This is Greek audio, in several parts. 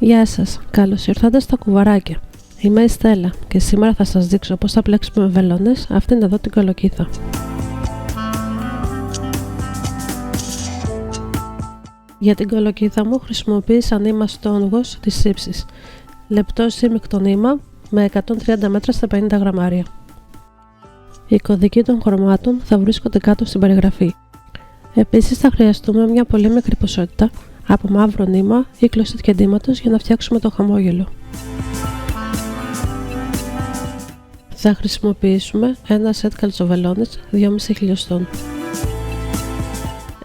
Γεια σας, καλώς ήρθατε στα κουβαράκια. Είμαι η Στέλλα και σήμερα θα σας δείξω πώς θα πλέξουμε με βελόνες αυτήν εδώ την κολοκύθα. Για την κολοκύθα μου χρησιμοποίησα νήμα στόνγος της ύψης, λεπτό σύμμικτο νήμα με 130 μέτρα στα 50 γραμμάρια. Οι κωδικοί των χρωμάτων θα βρίσκονται κάτω στην περιγραφή. Επίσης θα χρειαστούμε μια πολύ μικρή ποσότητα από μαύρο νήμα ή κλωστή κεντήματος για να φτιάξουμε το χαμόγελο. Θα χρησιμοποιήσουμε ένα σετ καλτσοβελόνες 2,5 χιλιοστών.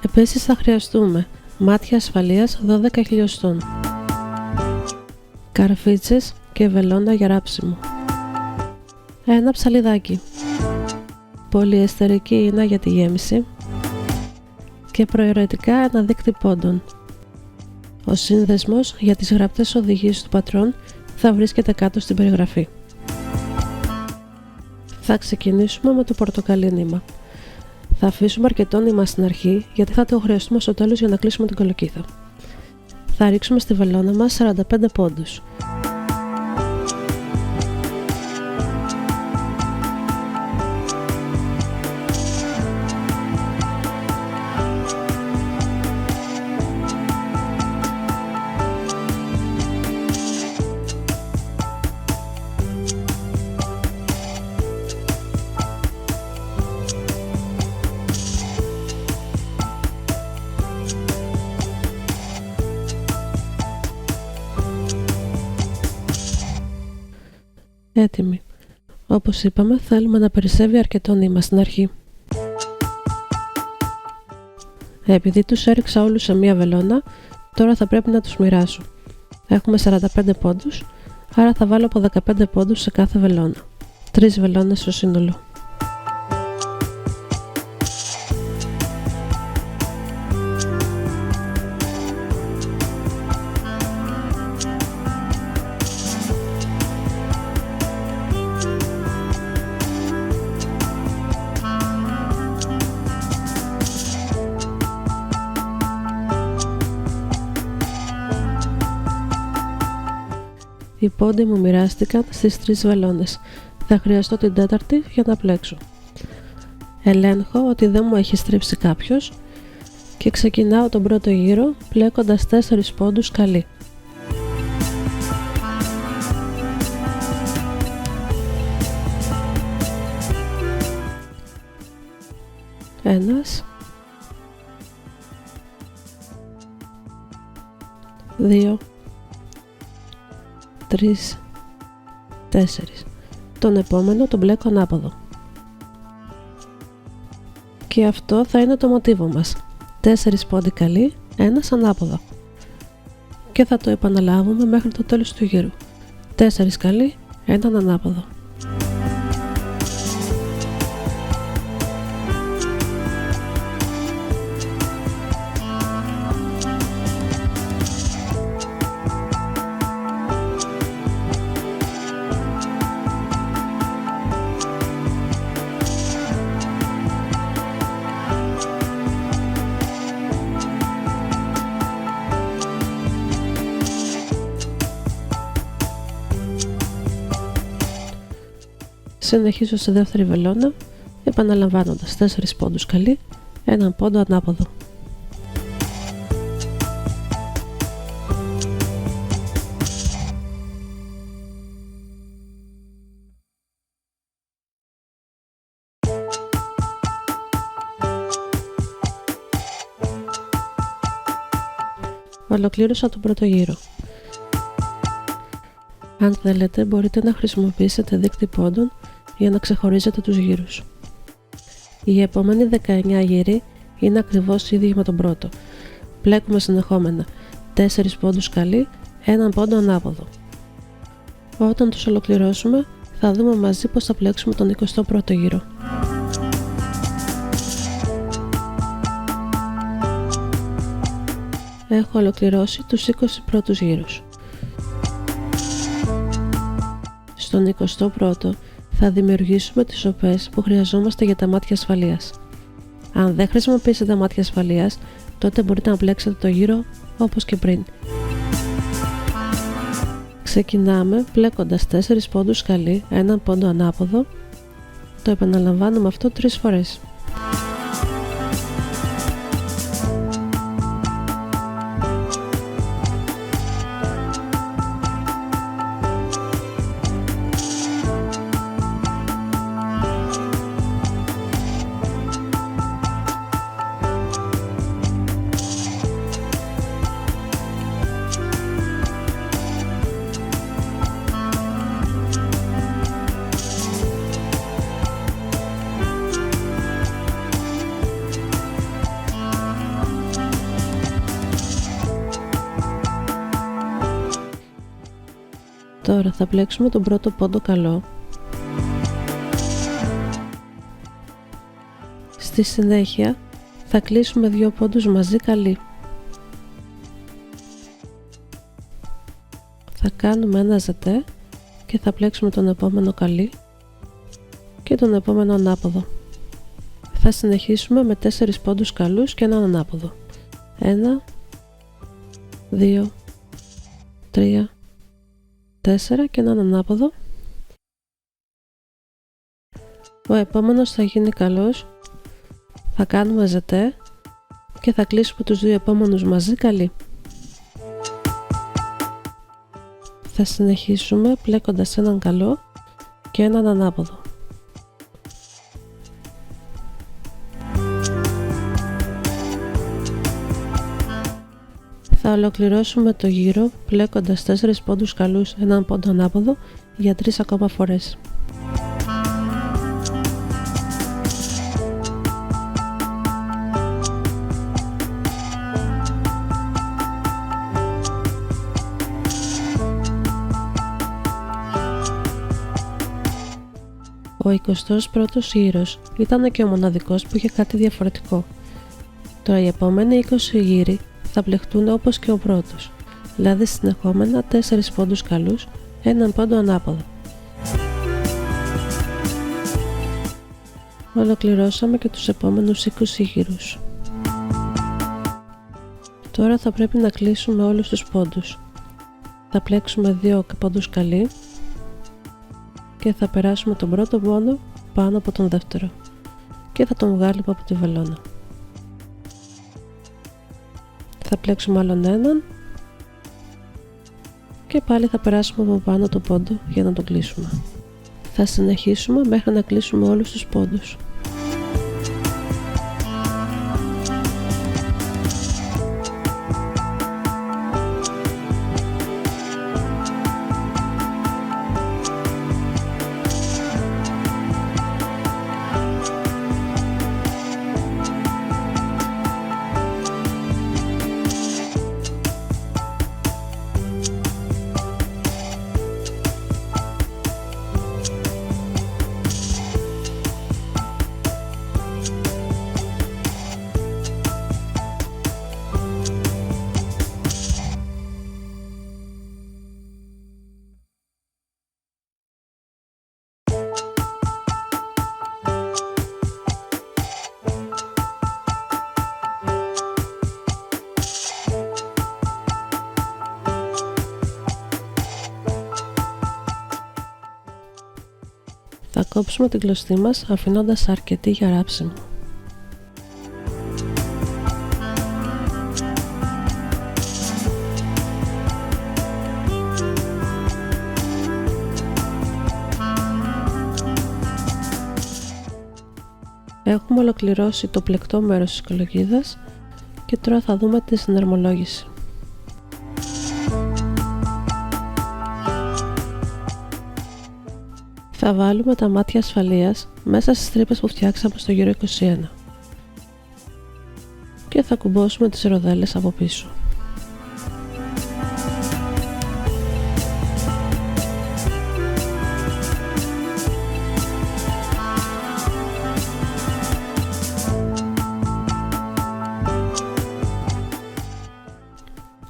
Επίσης θα χρειαστούμε μάτια ασφαλείας 12 χιλιοστών, καρφίτσες και βελόνα για ράψιμο, ένα ψαλιδάκι, πολυεστερική ίνα για τη γέμιση και προαιρετικά ένα δείκτη πόντων. Ο σύνδεσμος για τις γραπτές οδηγίες του πατρόν θα βρίσκεται κάτω στην περιγραφή. Θα ξεκινήσουμε με το πορτοκαλί νήμα. Θα αφήσουμε αρκετό νήμα στην αρχή γιατί θα το χρειαστούμε στο τέλος για να κλείσουμε την κολοκύθα. Θα ρίξουμε στη βελόνα μας 45 πόντους. Έτοιμη. Όπως είπαμε, θέλουμε να περισσεύει αρκετό νήμα στην αρχή. Επειδή τους έριξα όλους σε μία βελόνα, τώρα θα πρέπει να τους μοιράσω. Έχουμε 45 πόντους, άρα θα βάλω από 15 πόντους σε κάθε βελόνα. 3 βελόνες στο σύνολο. Οι πόντοι μου μοιράστηκαν στις 3 βελόνες. Θα χρειαστώ την τέταρτη για να πλέξω. Ελέγχω ότι δεν μου έχει στρίψει κάποιος και ξεκινάω τον πρώτο γύρο πλέκοντας 4 πόντους καλή. Ένας, 2, 3, 4. Τον επόμενο τον μπλέκω ανάποδο. Και αυτό θα είναι το μοτίβο μας. 4 πόντοι καλή, ένας ανάποδο. Και θα το επαναλάβουμε μέχρι το τέλος του γύρου. 4 καλή, έναν ανάποδο. Συνεχίζω σε δεύτερη βελόνα, επαναλαμβάνοντας 4 πόντους καλή, έναν πόντο ανάποδο. Ολοκλήρωσα τον πρώτο γύρο. Αν θέλετε, μπορείτε να χρησιμοποιήσετε δείκτη πόντων για να ξεχωρίζετε τους γύρους. Οι επόμενοι 19 γύροι είναι ακριβώς ίδιοι με τον πρώτο. Πλέκουμε συνεχόμενα 4 πόντους καλή, έναν πόντο ανάποδο. Όταν τους ολοκληρώσουμε, θα δούμε μαζί πώς θα πλέξουμε τον 21ο γύρο. Έχω ολοκληρώσει τους 20 πρώτους γύρους. Στον 21ο θα δημιουργήσουμε τις σοπές που χρειαζόμαστε για τα μάτια ασφαλείας. Αν δεν χρησιμοποιήσετε μάτια ασφαλείας, τότε μπορείτε να πλέξετε το γύρο όπως και πριν. Ξεκινάμε πλέκοντας 4 πόντους σκαλί, 1 πόντο ανάποδο. Το επαναλαμβάνουμε αυτό 3 φορές. Τώρα θα πλέξουμε τον πρώτο πόντο καλό. Στη συνέχεια θα κλείσουμε 2 πόντους μαζί καλή. Θα κάνουμε ένα ζετέ και θα πλέξουμε τον επόμενο καλή και τον επόμενο ανάποδο. Θα συνεχίσουμε με 4 πόντους καλούς και έναν ανάποδο. 1, 2, 3, 4 και έναν ανάποδο. Ο επόμενος θα γίνει καλός. Θα κάνουμε ζετέ και θα κλείσουμε τους 2 επόμενους μαζί καλή. Θα συνεχίσουμε πλέκοντας έναν καλό και έναν ανάποδο. Θα ολοκληρώσουμε το γύρο πλέκοντας 4 πόντους καλούς, έναν πόντο ανάποδο για 3 ακόμα φορές. Ο 21ος γύρος ήταν και ο μοναδικός που είχε κάτι διαφορετικό. Τώρα οι επόμενοι 20 γύροι θα πλεχτούν όπως και ο πρώτος, δηλαδή συνεχόμενα 4 πόντους καλούς, έναν πόντο ανάποδο. Ολοκληρώσαμε και τους επόμενους 20 γύρους. Τώρα θα πρέπει να κλείσουμε όλους τους πόντους. Θα πλέξουμε 2 πόντους καλή και θα περάσουμε τον πρώτο πόντο πάνω από τον δεύτερο και θα τον βγάλουμε από τη βελόνα. Θα πλέξουμε άλλον έναν και πάλι θα περάσουμε από πάνω το πόντο για να τον κλείσουμε. Θα συνεχίσουμε μέχρι να κλείσουμε όλους τους πόντους. Θα κόψουμε την κλωστή μας αφήνοντας αρκετή για ράψιμο. Έχουμε ολοκληρώσει το πλεκτό μέρος της κολοκύθας και τώρα θα δούμε τη συναρμολόγηση. Θα βάλουμε τα μάτια ασφαλείας μέσα στις τρύπες που φτιάξαμε στο γύρο 21 και θα κουμπώσουμε τις ροδέλες από πίσω.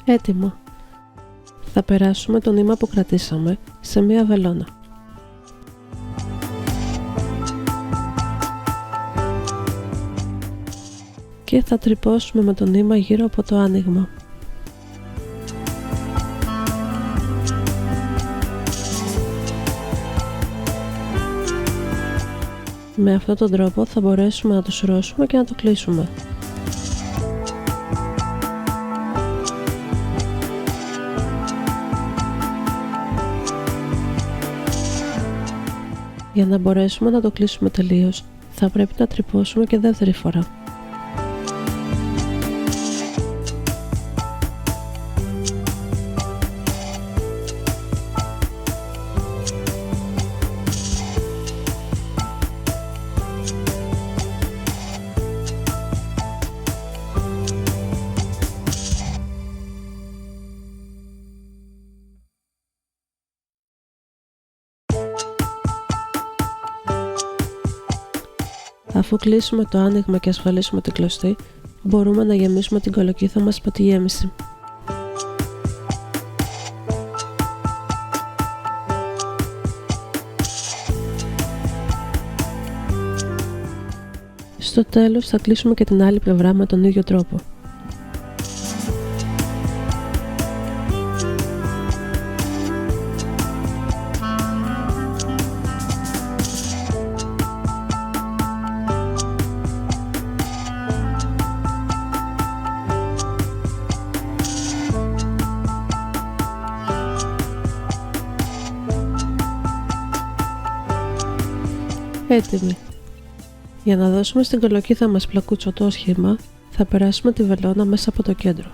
Έτοιμο! Θα περάσουμε το νήμα που κρατήσαμε σε μία βελόνα. Και θα τρυπώσουμε με το νήμα γύρω από το άνοιγμα. Με αυτόν τον τρόπο θα μπορέσουμε να το σουρώσουμε και να το κλείσουμε. Για να μπορέσουμε να το κλείσουμε τελείως, θα πρέπει να τρυπώσουμε και δεύτερη φορά. Αφού κλείσουμε το άνοιγμα και ασφαλίσουμε την κλωστή, μπορούμε να γεμίσουμε την κολοκύθα μας από τη γέμιση. Στο τέλος θα κλείσουμε και την άλλη πλευρά με τον ίδιο τρόπο. Έτοιμη. Για να δώσουμε στην κολοκύθα μας πλακούτσοτο σχήμα, θα περάσουμε τη βελόνα μέσα από το κέντρο.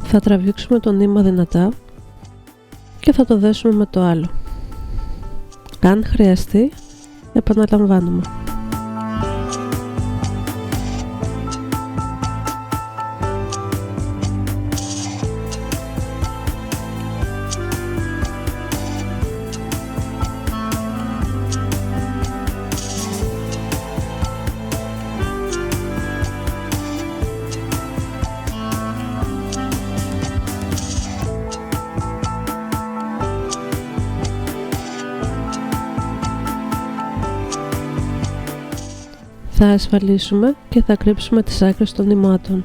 Θα τραβήξουμε το νήμα δυνατά και θα το δέσουμε με το άλλο. Αν χρειαστεί, επαναλαμβάνουμε. Θα ασφαλίσουμε και θα κρύψουμε τις άκρες των νημάτων.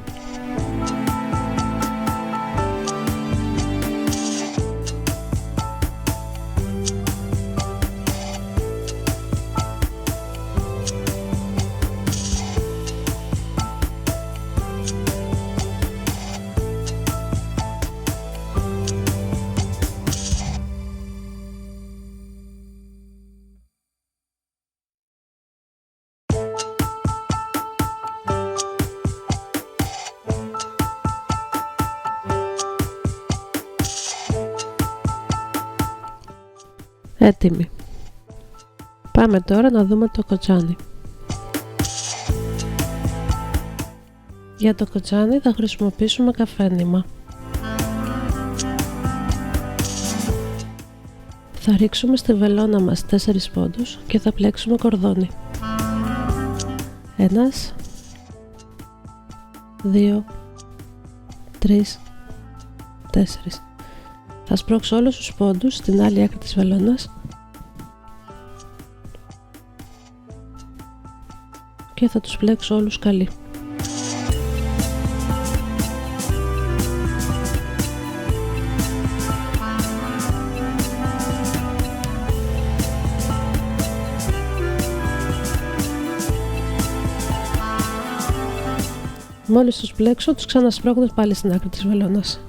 Έτοιμη. Πάμε τώρα να δούμε το κοτσάνι. Για το κοτσάνι θα χρησιμοποιήσουμε καφένημα. Θα ρίξουμε στη βελόνα μας 4 πόντους και θα πλέξουμε κορδόνι. 1, 2, 3, 4. Θα σπρώξω όλους τους πόντους στην άλλη άκρη της βελόνας και θα τους πλέξω όλους καλή. Μόλις τους πλέξω, τους ξανασπρώχνω πάλι στην άκρη της βελόνας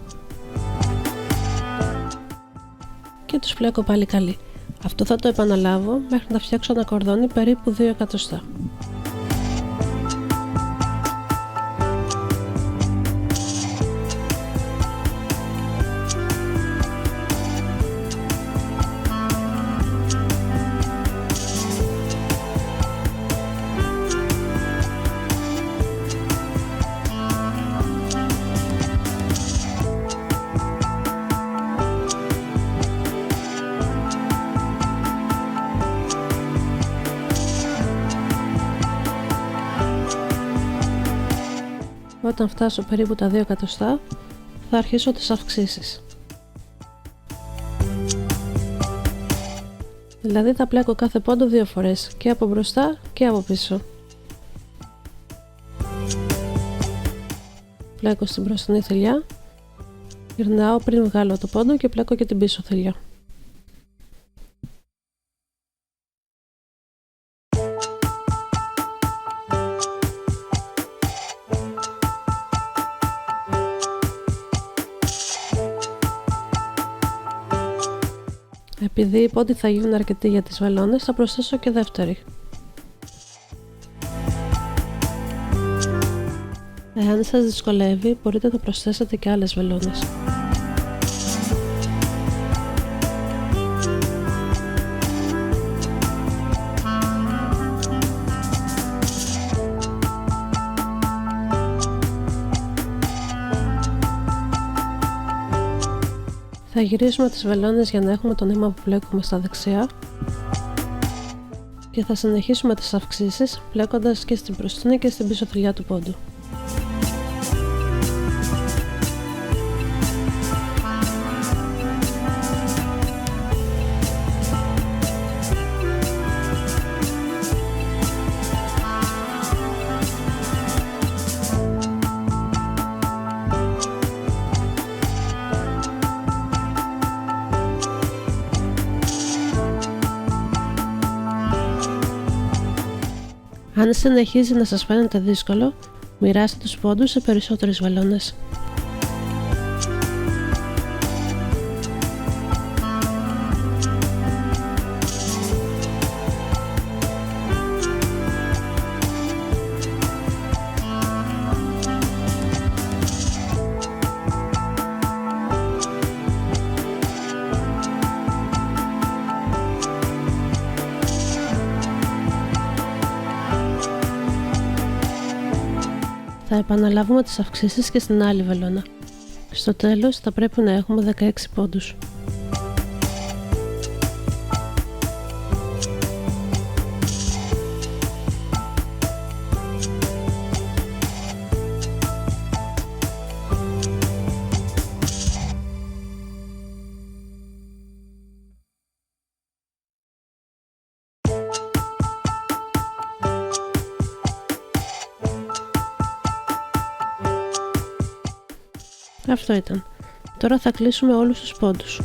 και τους πλέκω πάλι καλή. Αυτό θα το επαναλάβω μέχρι να φτιάξω ένα κορδόνι περίπου 2 εκατοστά. Όταν φτάσω περίπου τα 2 εκατοστά θα αρχίσω τις αυξήσεις. Δηλαδή θα πλέκω κάθε πόντο 2 φορές, και από μπροστά και από πίσω. πλέκω στην μπροστινή θηλιά, γυρνάω πριν βγάλω το πόντο και πλέκω και την πίσω θηλιά. Επειδή οι πόντοι θα γίνουν αρκετοί για τις βελόνες, θα προσθέσω και δεύτερη. Εάν σας δυσκολεύει, μπορείτε να προσθέσετε και άλλες βελόνες. Θα γυρίσουμε τις βελόνες για να έχουμε το νήμα που πλέκουμε στα δεξιά και θα συνεχίσουμε τις αυξήσεις πλέκοντας και στην μπροστινή και στην πίσω θηλιά του πόντου. Αν συνεχίζει να σας φαίνεται δύσκολο, μοιράστε τους πόντους σε περισσότερες βελόνες. Θα επαναλάβουμε τις αυξήσεις και στην άλλη βελόνα. Στο τέλος θα πρέπει να έχουμε 16 πόντους. Αυτό ήταν. Τώρα θα κλείσουμε όλους τους πόντους.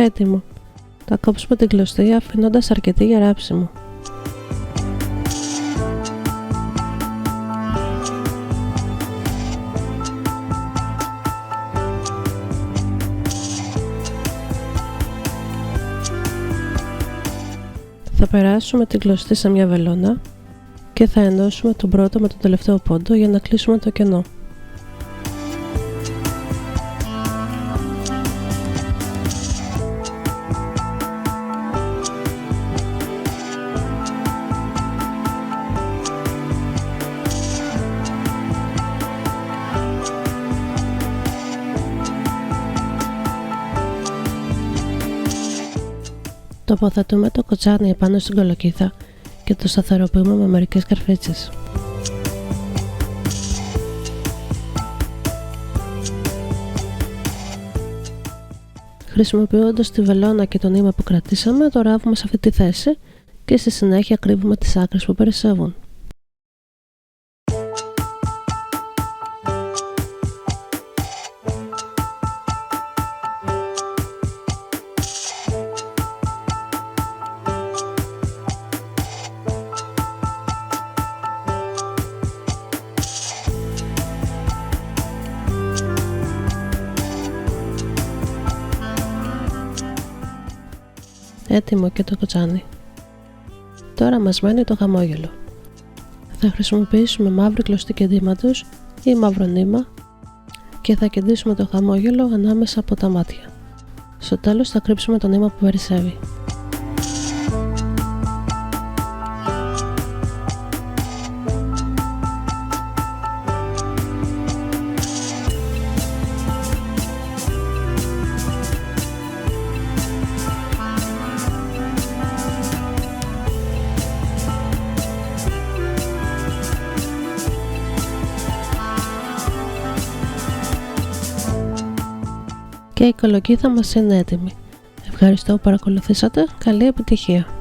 Έτοιμο. Θα κόψουμε την κλωστή αφήνοντας αρκετή για ράψιμο. Θα περάσουμε την κλωστή σε μια βελόνα και θα ενώσουμε τον πρώτο με τον τελευταίο πόντο για να κλείσουμε το κενό. Τοποθετούμε το κοτσάνι επάνω στην κολοκύθα και το σταθεροποιούμε με μερικές καρφίτσες. Χρησιμοποιώντας τη βελόνα και το νήμα που κρατήσαμε, το ράβουμε σε αυτή τη θέση και στη συνέχεια κρύβουμε τις άκρες που περισσεύουν. Έτοιμο και το κοτσάνι. Τώρα μας μένει το χαμόγελο. Θα χρησιμοποιήσουμε μαύρη κλωστή κεντήματος ή μαύρο νήμα και θα κεντήσουμε το χαμόγελο ανάμεσα από τα μάτια. Στο τέλος θα κρύψουμε το νήμα που περισσεύει. Και η κολοκύθα μας είναι έτοιμη. Ευχαριστώ που παρακολουθήσατε. Καλή επιτυχία!